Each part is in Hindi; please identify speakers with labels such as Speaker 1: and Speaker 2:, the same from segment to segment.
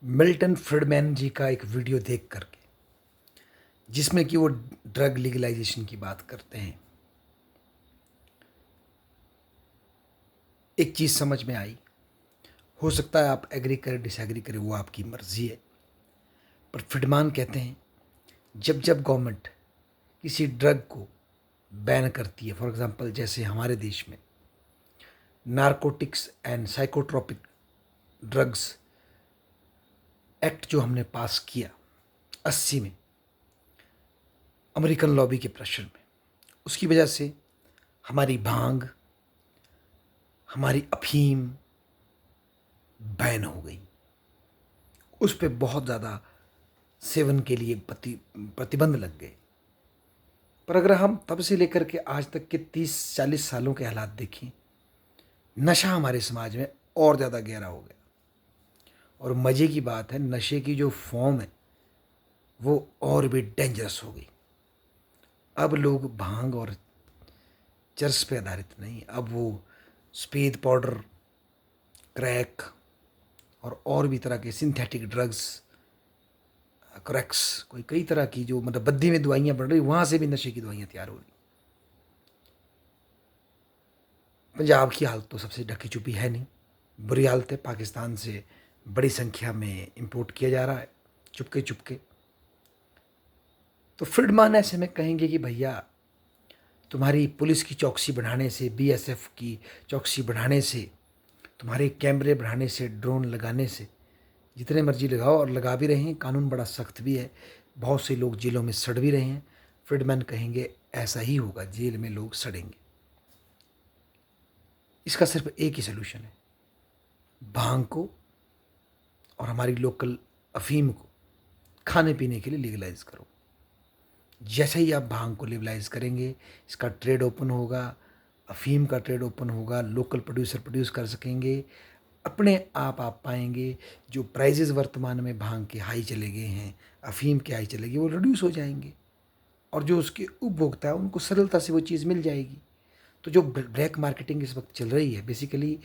Speaker 1: मिल्टन फ्रीडमैन जी का एक वीडियो देख करके, जिसमें कि वो ड्रग लीगलाइजेशन की बात करते हैं। एक चीज़ समझ में आई, हो सकता है आप एग्री करें डिसएग्री करें, वो आपकी मर्जी है। पर फ्रीडमैन कहते हैं जब जब गवर्नमेंट किसी ड्रग को बैन करती है, फॉर एग्जांपल जैसे हमारे देश में narcotics and psychotropic drugs act जो हमने पास किया 80 में अमेरिकन लॉबी के प्रेशर में, उसकी वजह से हमारी भांग, हमारी अफीम बैन हो गई। उस पर बहुत ज़्यादा सेवन के लिए प्रतिबंध लग गए। पर अगर हम तब से लेकर के आज तक के 30-40 सालों के हालात देखें, नशा हमारे समाज में और ज़्यादा गहरा हो गया। और मज़े की बात है, नशे की जो फॉर्म है वो और भी डेंजरस हो गई। अब लोग भांग और चरस पे आधारित नहीं, अब वो स्पेद पाउडर, क्रैक और भी तरह के सिंथेटिक ड्रग्स, क्रैक्स, कोई कई तरह की जो मतलब बद्दी में दवाइयाँ बन रही, वहाँ से भी नशे की दवाइयाँ तैयार हो रही। पंजाब की हालत तो सबसे ढकी छुपी है नहीं, बुरी हालत है। पाकिस्तान से बड़ी संख्या में इंपोर्ट किया जा रहा है चुपके चुपके। तो फ्रीडमैन ऐसे में कहेंगे कि भैया, तुम्हारी पुलिस की चौकसी बढ़ाने से, बीएसएफ की चौकसी बढ़ाने से, तुम्हारे कैमरे बढ़ाने से, ड्रोन लगाने से, जितने मर्जी लगाओ, और लगा भी रहे हैं, कानून बड़ा सख्त भी है, बहुत से लोग जेलों में सड़ भी रहे हैं। फ्रीडमैन कहेंगे ऐसा ही होगा, जेल में लोग सड़ेंगे। इसका सिर्फ एक ही सलूशन है, भांग को और हमारी लोकल अफीम को खाने पीने के लिए लीगलाइज करो। जैसे ही आप भांग को लीगलाइज करेंगे, इसका ट्रेड ओपन होगा, अफीम का ट्रेड ओपन होगा, लोकल प्रोड्यूसर प्रोड्यूस कर सकेंगे। अपने आप पाएंगे जो प्राइजेज़ वर्तमान में भांग के हाई चले गए हैं, अफीम के हाई चले गए, वो रिड्यूस हो जाएंगे। और जो उसके उपभोक्ता है उनको सरलता से वो चीज़ मिल जाएगी। तो जो ब्लैक मार्केटिंग इस वक्त चल रही है, बेसिकली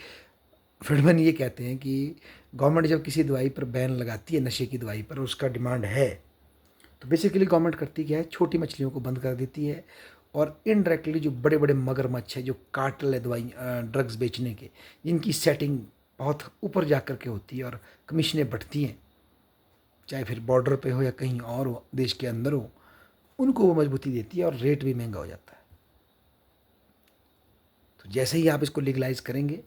Speaker 1: फ्रीडमैन ये कहते हैं कि गवर्नमेंट जब किसी दवाई पर बैन लगाती है, नशे की दवाई पर, उसका डिमांड है, तो बेसिकली गवर्नमेंट करती क्या है, छोटी मछलियों को बंद कर देती है। और इनडायरेक्टली जो बड़े बड़े मगरमच्छ है, जो कार्टेल है दवाई ड्रग्स बेचने के, जिनकी सेटिंग बहुत ऊपर जा कर के होती है और कमीशनें बढ़ती हैं, चाहे फिर बॉर्डर पे हो या कहीं और हो, देश के अंदर हो, उनको वो मजबूती देती है और रेट भी महंगा हो जाता है। तो जैसे ही आप इसको लीगलाइज करेंगे,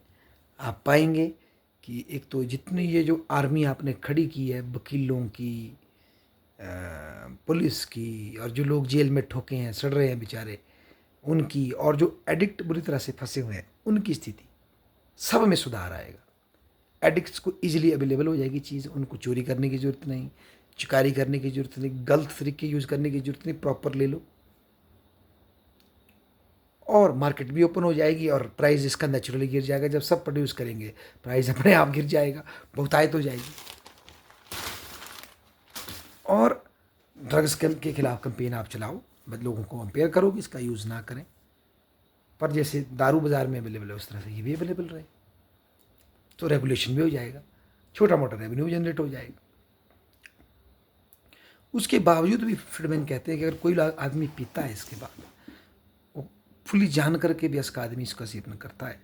Speaker 1: आप पाएंगे कि एक तो जितनी ये जो आर्मी आपने खड़ी की है, वकीलों की, पुलिस की, और जो लोग जेल में ठोके हैं, सड़ रहे हैं बेचारे, उनकी, और जो एडिक्ट बुरी तरह से फंसे हुए हैं उनकी स्थिति, सब में सुधार आएगा। एडिक्ट्स को इजीली अवेलेबल हो जाएगी चीज़, उनको चोरी करने की ज़रूरत नहीं, चिकारी करने की ज़रूरत नहीं, गलत तरीके यूज़ करने की ज़रूरत नहीं, प्रॉपर ले लो। और मार्केट भी ओपन हो जाएगी और प्राइस इसका नेचुरली गिर जाएगा। जब सब प्रोड्यूस करेंगे, प्राइस अपने आप गिर जाएगा, बहुतायत हो जाएगी। और ड्रग्स के खिलाफ कैंपेन आप चलाओ, बस लोगों को कंपेयर करो कि इसका यूज़ ना करें। पर जैसे दारू बाज़ार में अवेलेबल है, उस तरह से ये भी अवेलेबल रहे, तो रेगुलेशन भी हो जाएगा, छोटा मोटा रेवेन्यू जनरेट हो जाएगा। उसके बावजूद भी फ्रीडमैन कहते हैं कि अगर कोई आदमी पीता है, इसके बाद वो फुली जान करके भी इसका आदमी इसका सेवन करता है,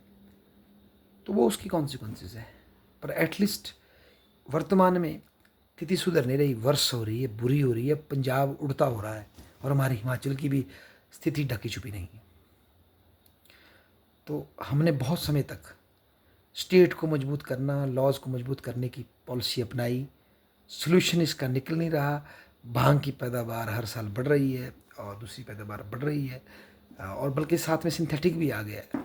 Speaker 1: तो वो उसकी कॉन्सिक्वेंसेज है। पर एटलीस्ट वर्तमान में स्थिति सुधर नहीं रही, वर्ष हो रही है, बुरी हो रही है, पंजाब उड़ता हो रहा है, और हमारे हिमाचल की भी स्थिति ढकी छुपी नहीं है। तो हमने बहुत समय तक स्टेट को मजबूत करना, लॉज को मजबूत करने की पॉलिसी अपनाई, सोल्यूशन इसका निकल नहीं रहा। भांग की पैदावार हर साल बढ़ रही है और दूसरी पैदावार बढ़ रही है, और बल्कि साथ में सिंथेटिक भी आ गया है।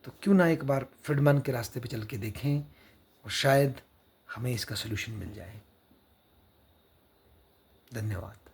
Speaker 1: तो क्यों ना एक बार फ्रीडमैन के रास्ते पे चल के देखें, और शायद हमें इसका सोल्यूशन मिल जाए। धन्यवाद।